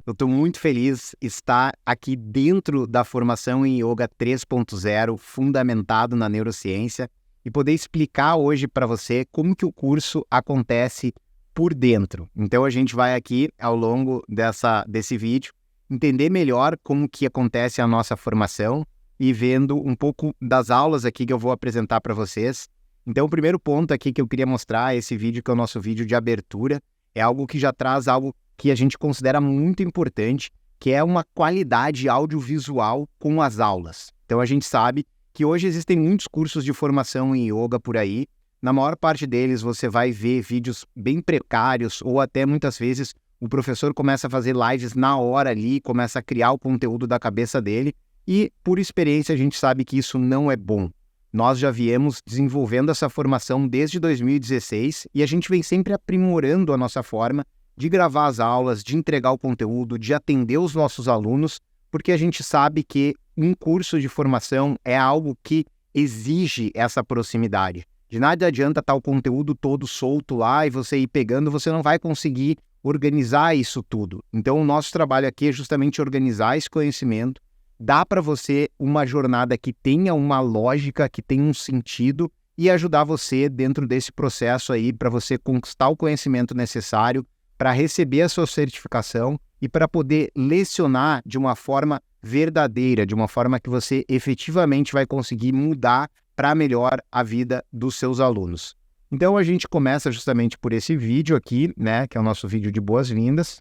Eu estou muito feliz de estar aqui dentro da formação em Yoga 3.0, fundamentado na neurociência, e poder explicar hoje para você como que o curso acontece por dentro. Então a gente vai aqui, ao longo desse vídeo, entender melhor como que acontece a nossa formação e vendo um pouco das aulas aqui que eu vou apresentar para vocês. Então o primeiro ponto aqui que eu queria mostrar, esse vídeo que é o nosso vídeo de abertura, é algo que já traz algo que a gente considera muito importante, que é uma qualidade audiovisual com as aulas. Então a gente sabe que hoje existem muitos cursos de formação em yoga por aí. Na maior parte deles você vai ver vídeos bem precários ou até muitas vezes o professor começa a fazer lives na hora ali, começa a criar o conteúdo da cabeça dele e por experiência a gente sabe que isso não é bom. Nós já viemos desenvolvendo essa formação desde 2016 e a gente vem sempre aprimorando a nossa forma de gravar as aulas, de entregar o conteúdo, de atender os nossos alunos, porque a gente sabe que um curso de formação é algo que exige essa proximidade. De nada adianta estar o conteúdo todo solto lá e você ir pegando, você não vai conseguir organizar isso tudo. Então o nosso trabalho aqui é justamente organizar esse conhecimento, dar para você uma jornada que tenha uma lógica, que tenha um sentido e ajudar você dentro desse processo aí para você conquistar o conhecimento necessário para receber a sua certificação e para poder lecionar de uma forma verdadeira, de uma forma que você efetivamente vai conseguir mudar para melhor a vida dos seus alunos. Então a gente começa justamente por esse vídeo aqui, né, que é o nosso vídeo de boas-vindas.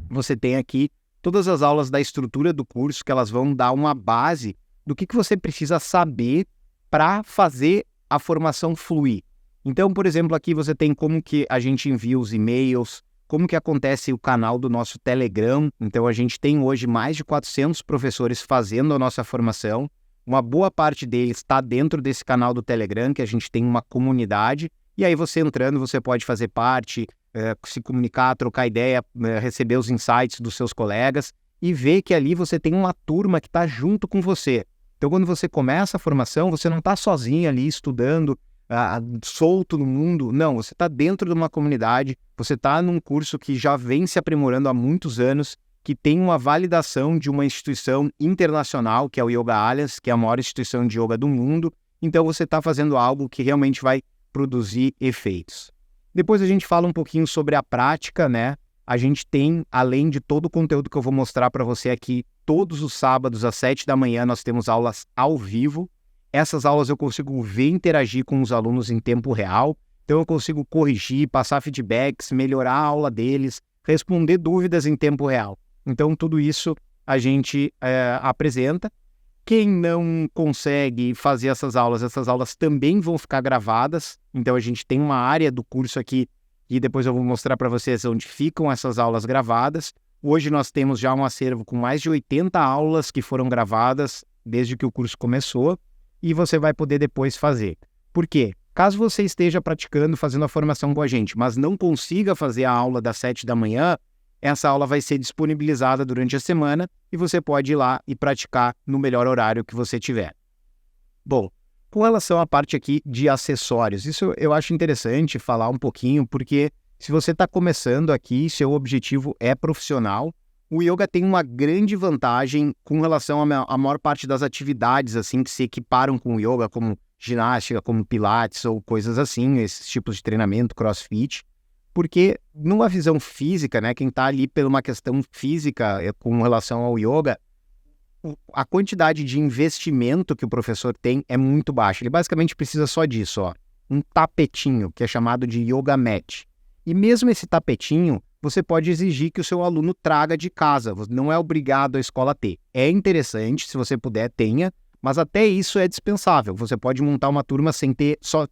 Você tem aqui todas as aulas da estrutura do curso, que elas vão dar uma base do que você precisa saber para fazer a formação fluir. Então, por exemplo, aqui você tem como que a gente envia os e-mails, como que acontece o canal do nosso Telegram. Então a gente tem hoje mais de 400 professores fazendo a nossa formação. Uma boa parte deles está dentro desse canal do Telegram, que a gente tem uma comunidade. E aí você entrando, você pode fazer parte, se comunicar, trocar ideia, receber os insights dos seus colegas e ver que ali você tem uma turma que está junto com você. Então quando você começa a formação, você não está sozinho ali estudando, solto no mundo. Não, você está dentro de uma comunidade, você está num curso que já vem se aprimorando há muitos anos, que tem uma validação de uma instituição internacional, que é o Yoga Alliance, que é a maior instituição de yoga do mundo. Então você está fazendo algo que realmente vai produzir efeitos. Depois a gente fala um pouquinho sobre a prática, né? A gente tem, além de todo o conteúdo que eu vou mostrar para você aqui, todos os sábados às 7 da manhã nós temos aulas ao vivo. Essas aulas eu consigo ver, interagir com os alunos em tempo real, então eu consigo corrigir, passar feedbacks, melhorar a aula deles, responder dúvidas em tempo real. Então tudo isso a gente apresenta. Quem não consegue fazer essas aulas também vão ficar gravadas, então a gente tem uma área do curso aqui e depois eu vou mostrar para vocês onde ficam essas aulas gravadas. Hoje nós temos já um acervo com mais de 80 aulas que foram gravadas desde que o curso começou. E você vai poder depois fazer. Por quê? Caso você esteja praticando, fazendo a formação com a gente, mas não consiga fazer a aula das 7 da manhã, essa aula vai ser disponibilizada durante a semana e você pode ir lá e praticar no melhor horário que você tiver. Bom, com relação à parte aqui de acessórios, isso eu acho interessante falar um pouquinho, porque se você está começando aqui, seu objetivo é profissional, o yoga tem uma grande vantagem com relação à maior parte das atividades assim, que se equiparam com o yoga, como ginástica, como pilates ou coisas assim, esses tipos de treinamento, crossfit, porque numa visão física, né, quem está ali por uma questão física com relação ao yoga, a quantidade de investimento que o professor tem é muito baixa. Ele basicamente precisa só disso, ó, um tapetinho, que é chamado de yoga mat. E mesmo esse tapetinho, você pode exigir que o seu aluno traga de casa, não é obrigado a escola ter. É interessante, se você puder, tenha, mas até isso é dispensável. Você pode montar uma turma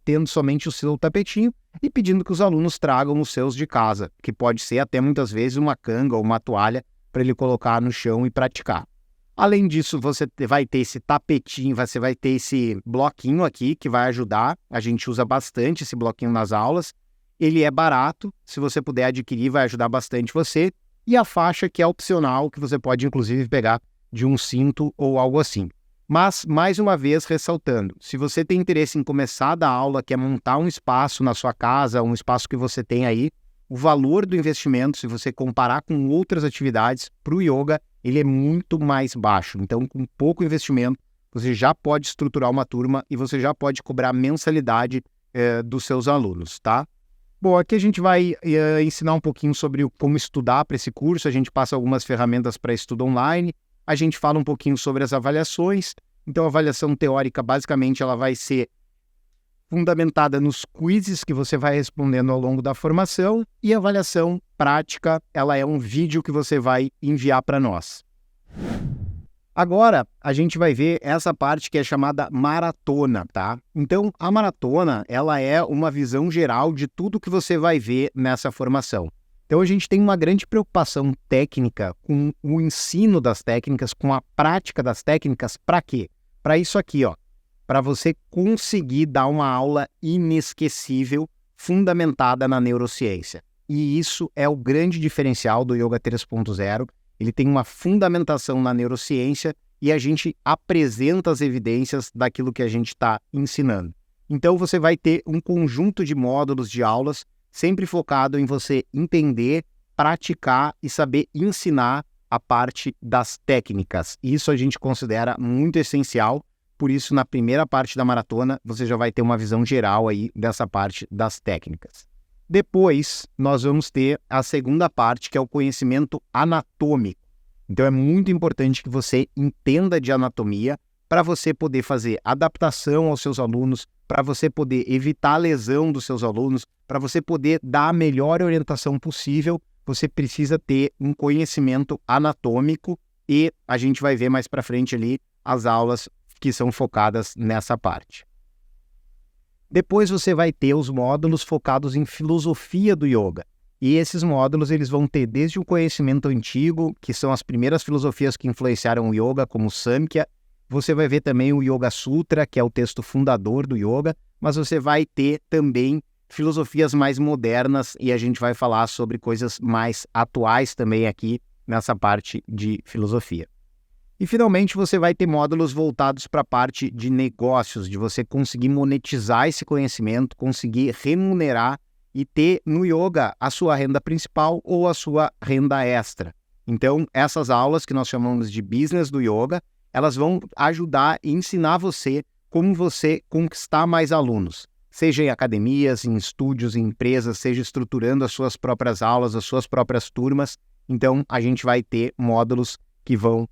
tendo somente o seu tapetinho e pedindo que os alunos tragam os seus de casa, que pode ser até muitas vezes uma canga ou uma toalha para ele colocar no chão e praticar. Além disso, você vai ter esse tapetinho, você vai ter esse bloquinho aqui que vai ajudar. A gente usa bastante esse bloquinho nas aulas. Ele é barato, se você puder adquirir vai ajudar bastante você. E a faixa que é opcional, que você pode inclusive pegar de um cinto ou algo assim. Mas, mais uma vez, ressaltando, se você tem interesse em começar a dar aula, quer montar um espaço na sua casa, um espaço que você tem aí, o valor do investimento, se você comparar com outras atividades, para o yoga, ele é muito mais baixo. Então, com pouco investimento, você já pode estruturar uma turma e você já pode cobrar mensalidade dos seus alunos, tá? Bom, aqui a gente vai ensinar um pouquinho sobre como estudar para esse curso, a gente passa algumas ferramentas para estudo online, a gente fala um pouquinho sobre as avaliações. Então, a avaliação teórica, basicamente, ela vai ser fundamentada nos quizzes que você vai respondendo ao longo da formação, e a avaliação prática, ela é um vídeo que você vai enviar para nós. Agora, a gente vai ver essa parte que é chamada maratona, tá? Então, a maratona, ela é uma visão geral de tudo que você vai ver nessa formação. Então, a gente tem uma grande preocupação técnica com o ensino das técnicas, com a prática das técnicas, para quê? Para isso aqui, ó, para você conseguir dar uma aula inesquecível, fundamentada na neurociência. E isso é o grande diferencial do Yoga 3.0. Ele tem uma fundamentação na neurociência e a gente apresenta as evidências daquilo que a gente está ensinando. Então, você vai ter um conjunto de módulos de aulas, sempre focado em você entender, praticar e saber ensinar a parte das técnicas. Isso a gente considera muito essencial, por isso, na primeira parte da maratona, você já vai ter uma visão geral aí dessa parte das técnicas. Depois, nós vamos ter a segunda parte, que é o conhecimento anatômico. Então, é muito importante que você entenda de anatomia para você poder fazer adaptação aos seus alunos, para você poder evitar a lesão dos seus alunos, para você poder dar a melhor orientação possível, você precisa ter um conhecimento anatômico e a gente vai ver mais para frente ali as aulas que são focadas nessa parte. Depois você vai ter os módulos focados em filosofia do yoga. E esses módulos eles vão ter desde o conhecimento antigo, que são as primeiras filosofias que influenciaram o yoga, como o Samkhya. Você vai ver também o Yoga Sutra, que é o texto fundador do yoga, mas você vai ter também filosofias mais modernas e a gente vai falar sobre coisas mais atuais também aqui nessa parte de filosofia. E, finalmente, você vai ter módulos voltados para a parte de negócios, de você conseguir monetizar esse conhecimento, conseguir remunerar e ter no yoga a sua renda principal ou a sua renda extra. Então, essas aulas que nós chamamos de business do yoga, elas vão ajudar e ensinar você como você conquistar mais alunos, seja em academias, em estúdios, em empresas, seja estruturando as suas próprias aulas, as suas próprias turmas. Então, a gente vai ter módulos que vão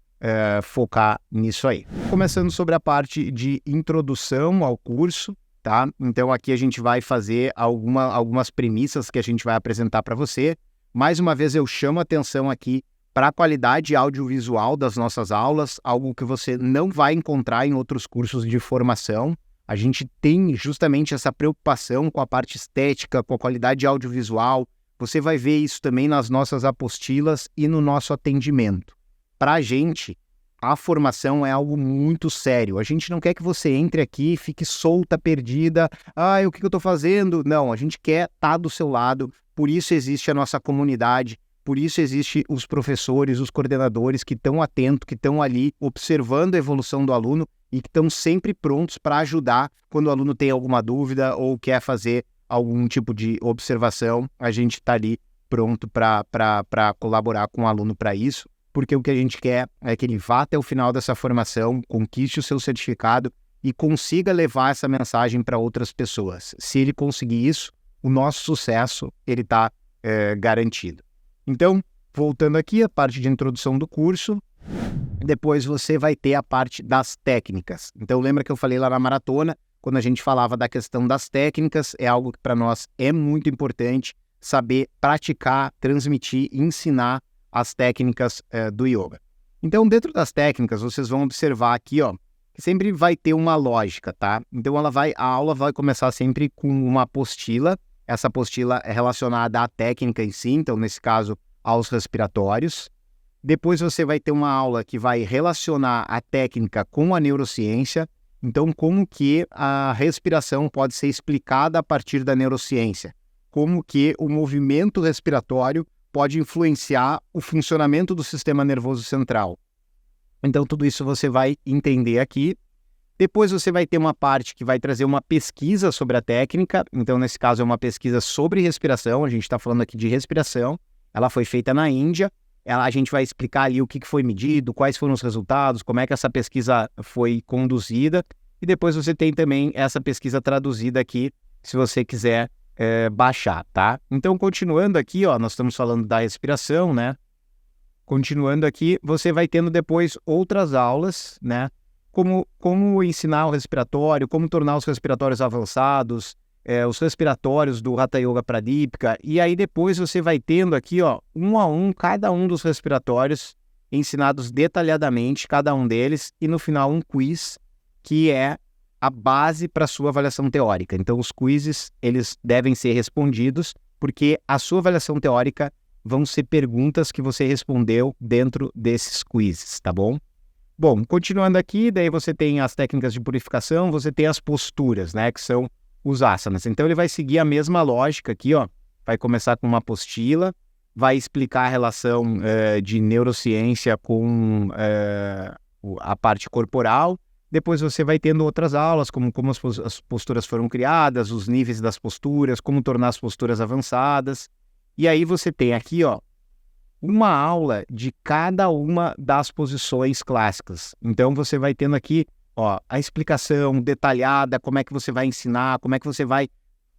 focar nisso aí. Começando sobre a parte de introdução ao curso, tá? Então aqui a gente vai fazer algumas premissas que a gente vai apresentar para você. Mais uma vez eu chamo a atenção aqui para a qualidade audiovisual das nossas aulas, algo que você não vai encontrar em outros cursos de formação. A gente tem justamente essa preocupação com a parte estética, com a qualidade audiovisual. Você vai ver isso também nas nossas apostilas e no nosso atendimento. Para a gente, a formação é algo muito sério. A gente não quer que você entre aqui e fique solta, perdida. O que eu estou fazendo? Não, a gente quer estar do seu lado. Por isso existe a nossa comunidade. Por isso existe os professores, os coordenadores que estão atentos, que estão ali observando a evolução do aluno e que estão sempre prontos para ajudar quando o aluno tem alguma dúvida ou quer fazer algum tipo de observação. A gente está ali pronto para colaborar com o aluno para isso. Porque o que a gente quer é que ele vá até o final dessa formação, conquiste o seu certificado e consiga levar essa mensagem para outras pessoas. Se ele conseguir isso, o nosso sucesso ele está garantido. Então, voltando aqui, a parte de introdução do curso, depois você vai ter a parte das técnicas. Então, lembra que eu falei lá na maratona, quando a gente falava da questão das técnicas, é algo que para nós é muito importante saber praticar, transmitir, ensinar as técnicas do yoga. Então, dentro das técnicas, vocês vão observar aqui, ó, que sempre vai ter uma lógica, tá? Então, a aula vai começar sempre com uma apostila. Essa apostila é relacionada à técnica em si, então, nesse caso, aos respiratórios. Depois, você vai ter uma aula que vai relacionar a técnica com a neurociência. Então, como que a respiração pode ser explicada a partir da neurociência? Como que o movimento respiratório pode influenciar o funcionamento do sistema nervoso central. Então, tudo isso você vai entender aqui. Depois você vai ter uma parte que vai trazer uma pesquisa sobre a técnica. Então, nesse caso, é uma pesquisa sobre respiração. A gente está falando aqui de respiração. Ela foi feita na Índia. A gente vai explicar ali o que foi medido, quais foram os resultados, como é que essa pesquisa foi conduzida. E depois você tem também essa pesquisa traduzida aqui, se você quiser baixar, tá? Então, continuando aqui, ó, nós estamos falando da respiração, né? Continuando aqui, você vai tendo depois outras aulas, né? Como ensinar o respiratório, como tornar os respiratórios avançados, os respiratórios do Hatha Yoga Pradipika, e aí depois você vai tendo aqui, ó, um a um, cada um dos respiratórios ensinados detalhadamente, cada um deles, e no final um quiz, que é a base para a sua avaliação teórica. Então os quizzes, eles devem ser respondidos, porque a sua avaliação teórica vão ser perguntas que você respondeu dentro desses quizzes, tá bom? Bom, continuando aqui, daí você tem as técnicas de purificação, você tem as posturas, né, que são os asanas. Então ele vai seguir a mesma lógica aqui, ó, vai começar com uma apostila, vai explicar a relação de neurociência com a parte corporal, depois você vai tendo outras aulas, como as posturas foram criadas, os níveis das posturas, como tornar as posturas avançadas, e aí você tem aqui, ó, uma aula de cada uma das posições clássicas. Então você vai tendo aqui, ó, a explicação detalhada, como é que você vai ensinar, como é que você vai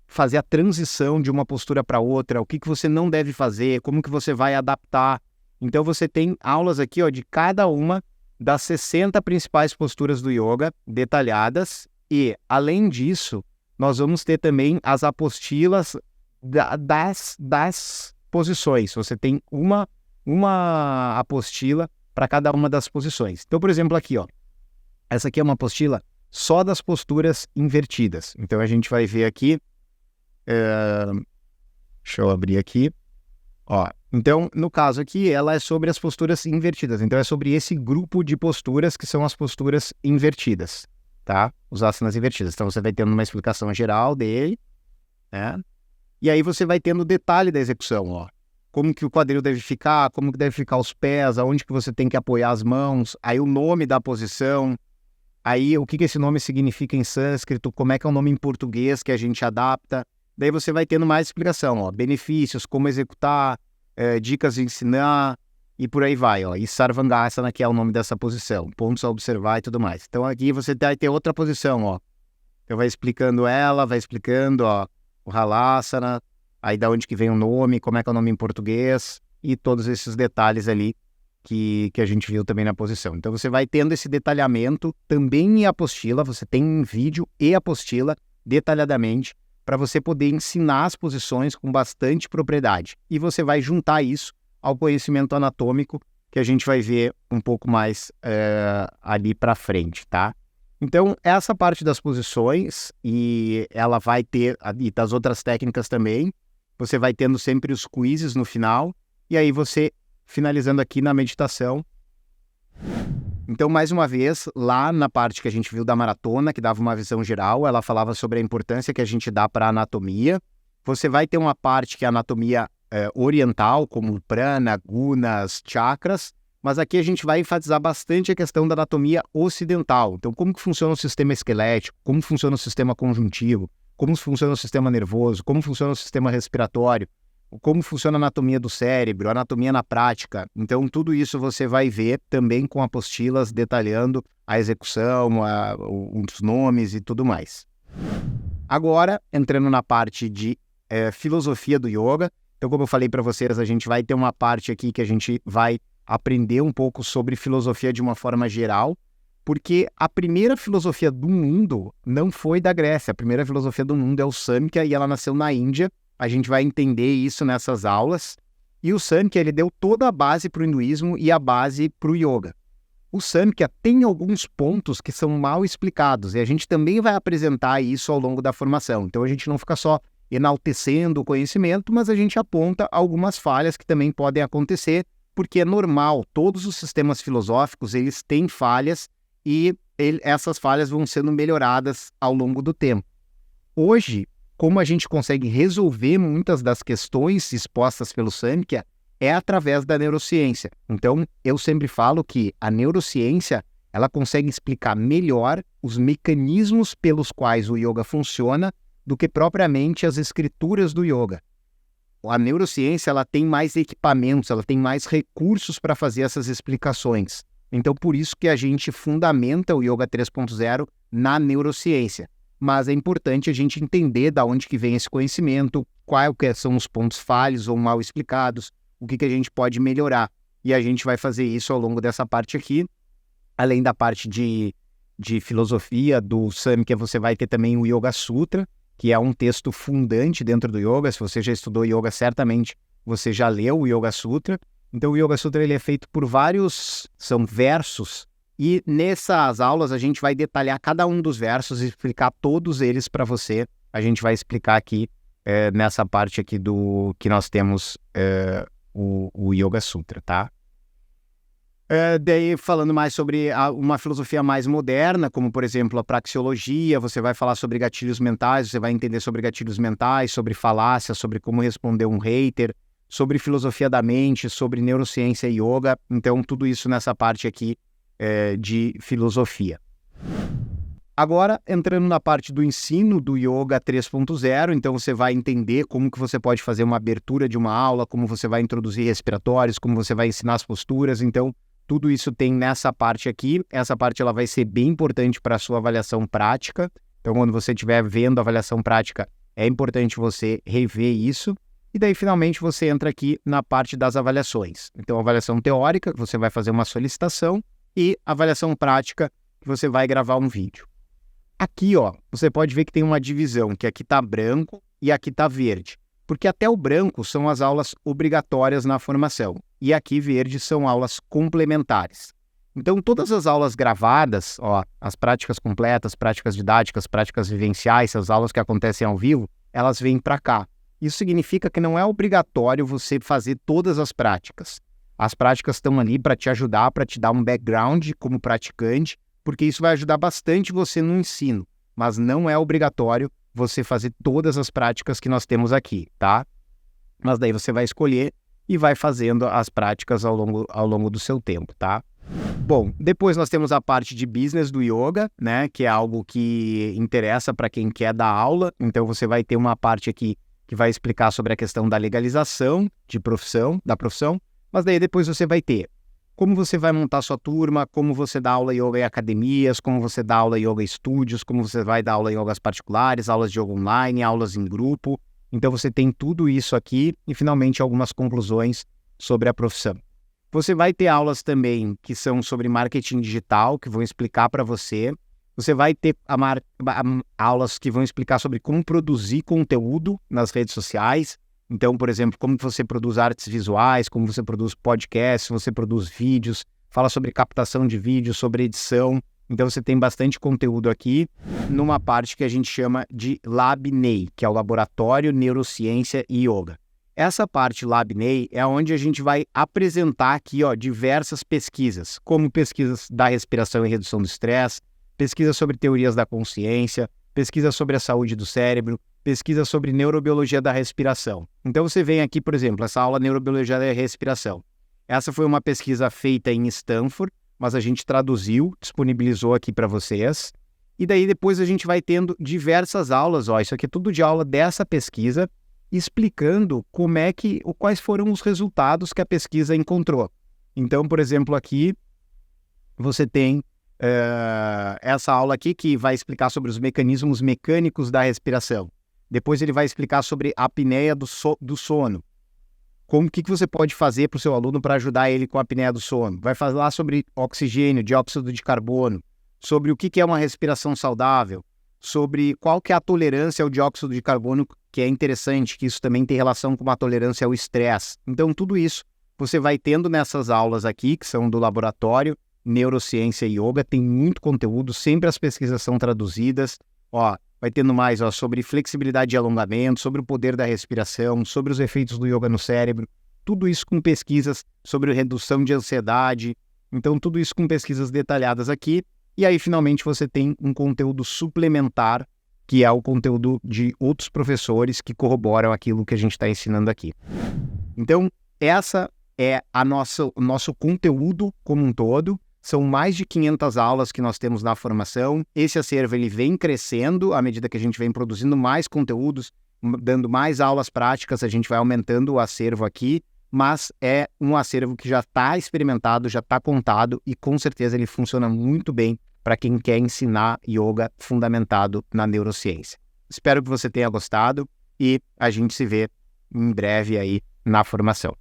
fazer a transição de uma postura para outra, o que você não deve fazer, como que você vai adaptar. Então você tem aulas aqui, ó, de cada uma das 60 principais posturas do yoga, detalhadas, e além disso, nós vamos ter também as apostilas das posições. Você tem uma apostila para cada uma das posições. Então, por exemplo, aqui, ó, essa aqui é uma apostila só das posturas invertidas. Então, a gente vai ver aqui, deixa eu abrir aqui, ó. Então, no caso aqui, ela é sobre as posturas invertidas. Então, é sobre esse grupo de posturas que são as posturas invertidas, tá? Os asanas invertidas. Então, você vai tendo uma explicação geral dele, né? E aí você vai tendo o detalhe da execução, ó. Como que o quadril deve ficar, como que deve ficar os pés, aonde que você tem que apoiar as mãos, aí o nome da posição, aí o que esse nome significa em sânscrito, como é que é o nome em português que a gente adapta. Daí você vai tendo mais explicação, ó, benefícios, como executar, dicas de ensinar, e por aí vai, ó. E Sarvangasana, que é o nome dessa posição, pontos a observar e tudo mais. Então aqui você vai ter outra posição, ó. Então vai explicando ela, vai explicando, ó, o Halasana, aí da onde que vem o nome, como é que é o nome em português, e todos esses detalhes ali que a gente viu também na posição. Então você vai tendo esse detalhamento também em apostila, você tem em vídeo e apostila detalhadamente, para você poder ensinar as posições com bastante propriedade. E você vai juntar isso ao conhecimento anatômico, que a gente vai ver um pouco mais ali para frente, tá? Então, essa parte das posições, e ela vai ter, e das outras técnicas também, você vai tendo sempre os quizzes no final, e aí você, finalizando aqui na meditação. Então, mais uma vez, lá na parte que a gente viu da maratona, que dava uma visão geral, ela falava sobre a importância que a gente dá para a anatomia. Você vai ter uma parte que é a anatomia oriental, como prana, gunas, chakras, mas aqui a gente vai enfatizar bastante a questão da anatomia ocidental. Então, como que funciona o sistema esquelético, como funciona o sistema conjuntivo, como funciona o sistema nervoso, como funciona o sistema respiratório, como funciona a anatomia do cérebro, a anatomia na prática. Então, tudo isso você vai ver também com apostilas detalhando a execução, os nomes e tudo mais. Agora, entrando na parte de filosofia do yoga. Então, como eu falei para vocês, a gente vai ter uma parte aqui que a gente vai aprender um pouco sobre filosofia de uma forma geral, porque a primeira filosofia do mundo não foi da Grécia. A primeira filosofia do mundo é o Samkhya e ela nasceu na Índia. A gente vai entender isso nessas aulas. E o Samkhya, ele deu toda a base para o hinduísmo e a base para o yoga. O Samkhya tem alguns pontos que são mal explicados e a gente também vai apresentar isso ao longo da formação. Então a gente não fica só enaltecendo o conhecimento, mas a gente aponta algumas falhas que também podem acontecer, porque é normal, todos os sistemas filosóficos, eles têm falhas e essas falhas vão sendo melhoradas ao longo do tempo. Hoje, como a gente consegue resolver muitas das questões expostas pelo Samkhya é através da neurociência. Então, eu sempre falo que a neurociência, ela consegue explicar melhor os mecanismos pelos quais o yoga funciona do que propriamente as escrituras do yoga. A neurociência, ela tem mais equipamentos, ela tem mais recursos para fazer essas explicações. Então, por isso que a gente fundamenta o Yoga 3.0 na neurociência. Mas é importante a gente entender de onde que vem esse conhecimento, quais são os pontos falhos ou mal explicados, o que a gente pode melhorar. E a gente vai fazer isso ao longo dessa parte aqui, além da parte de filosofia do Samkhya, você vai ter também o Yoga Sutra, que é um texto fundante dentro do yoga. Se você já estudou yoga, certamente você já leu o Yoga Sutra. Então o Yoga Sutra ele é feito por são versos, e nessas aulas a gente vai detalhar cada um dos versos e explicar todos eles para você. A gente vai explicar aqui nessa parte aqui do que nós temos o Yoga Sutra, tá? Daí falando mais sobre uma filosofia mais moderna, como por exemplo a praxeologia, você vai falar sobre gatilhos mentais, você vai entender sobre gatilhos mentais, sobre falácia, sobre como responder um hater, sobre filosofia da mente, sobre neurociência e yoga. Então tudo isso nessa parte aqui de filosofia. Agora, entrando na parte do ensino do Yoga 3.0, então você vai entender como que você pode fazer uma abertura de uma aula, como você vai introduzir respiratórios, como você vai ensinar as posturas. Então tudo isso tem nessa parte aqui. Essa parte ela vai ser bem importante para a sua avaliação prática. Então, quando você estiver vendo a avaliação prática, é importante você rever isso. E daí, finalmente, você entra aqui na parte das avaliações. Então, avaliação teórica, você vai fazer uma solicitação, e avaliação prática, que você vai gravar um vídeo. Aqui, ó, você pode ver que tem uma divisão, que aqui está branco e aqui está verde. Porque até o branco são as aulas obrigatórias na formação, e aqui verde são aulas complementares. Então, todas as aulas gravadas, ó, as práticas completas, práticas didáticas, práticas vivenciais, as aulas que acontecem ao vivo, elas vêm para cá. Isso significa que não é obrigatório você fazer todas as práticas. As práticas estão ali para te ajudar, para te dar um background como praticante, porque isso vai ajudar bastante você no ensino, mas não é obrigatório você fazer todas as práticas que nós temos aqui, tá? Mas daí você vai escolher e vai fazendo as práticas ao longo do seu tempo, tá? Bom, depois nós temos a parte de business do yoga, né? Que é algo que interessa para quem quer dar aula. Então você vai ter uma parte aqui que vai explicar sobre a questão da legalização da profissão, mas daí depois você vai ter como você vai montar sua turma, como você dá aula yoga em academias, como você dá aula yoga em estúdios, como você vai dar aula em yogas particulares, aulas de yoga online, aulas em grupo. Então você tem tudo isso aqui e finalmente algumas conclusões sobre a profissão. Você vai ter aulas também que são sobre marketing digital, que vão explicar para você. Você vai ter aulas que vão explicar sobre como produzir conteúdo nas redes sociais. Então, por exemplo, como você produz artes visuais, como você produz podcasts, você produz vídeos, fala sobre captação de vídeos, sobre edição. Então, você tem bastante conteúdo aqui numa parte que a gente chama de LabNEI, que é o Laboratório Neurociência e Yoga. Essa parte LabNEI é onde a gente vai apresentar aqui, ó, diversas pesquisas, como pesquisas da respiração e redução do estresse, pesquisas sobre teorias da consciência, pesquisa sobre a saúde do cérebro, pesquisa sobre neurobiologia da respiração. Então você vem aqui, por exemplo, essa aula Neurobiologia da Respiração. Essa foi uma pesquisa feita em Stanford, mas a gente traduziu, disponibilizou aqui para vocês. E daí depois a gente vai tendo diversas aulas, ó, isso aqui é tudo de aula dessa pesquisa, explicando quais foram os resultados que a pesquisa encontrou. Então, por exemplo, aqui você tem essa aula aqui que vai explicar sobre os mecanismos mecânicos da respiração. Depois ele vai explicar sobre a apneia do sono. O que você pode fazer para o seu aluno para ajudar ele com a apneia do sono. Vai falar sobre oxigênio, dióxido de carbono, sobre o que é uma respiração saudável, sobre qual que é a tolerância ao dióxido de carbono, que é interessante, que isso também tem relação com uma tolerância ao estresse. Então tudo isso você vai tendo nessas aulas aqui, que são do laboratório Neurociência e Yoga, tem muito conteúdo, sempre as pesquisas são traduzidas, ó, vai tendo mais sobre flexibilidade e alongamento, sobre o poder da respiração, sobre os efeitos do yoga no cérebro, tudo isso com pesquisas sobre redução de ansiedade, então tudo isso com pesquisas detalhadas aqui, e aí finalmente você tem um conteúdo suplementar, que é o conteúdo de outros professores que corroboram aquilo que a gente está ensinando aqui. Então, essa é o nosso conteúdo como um todo. São mais de 500 aulas que nós temos na formação. Esse acervo ele vem crescendo à medida que a gente vem produzindo mais conteúdos, dando mais aulas práticas, a gente vai aumentando o acervo aqui, mas é um acervo que já está experimentado, já está contado e com certeza ele funciona muito bem para quem quer ensinar yoga fundamentado na neurociência. Espero que você tenha gostado e a gente se vê em breve aí na formação.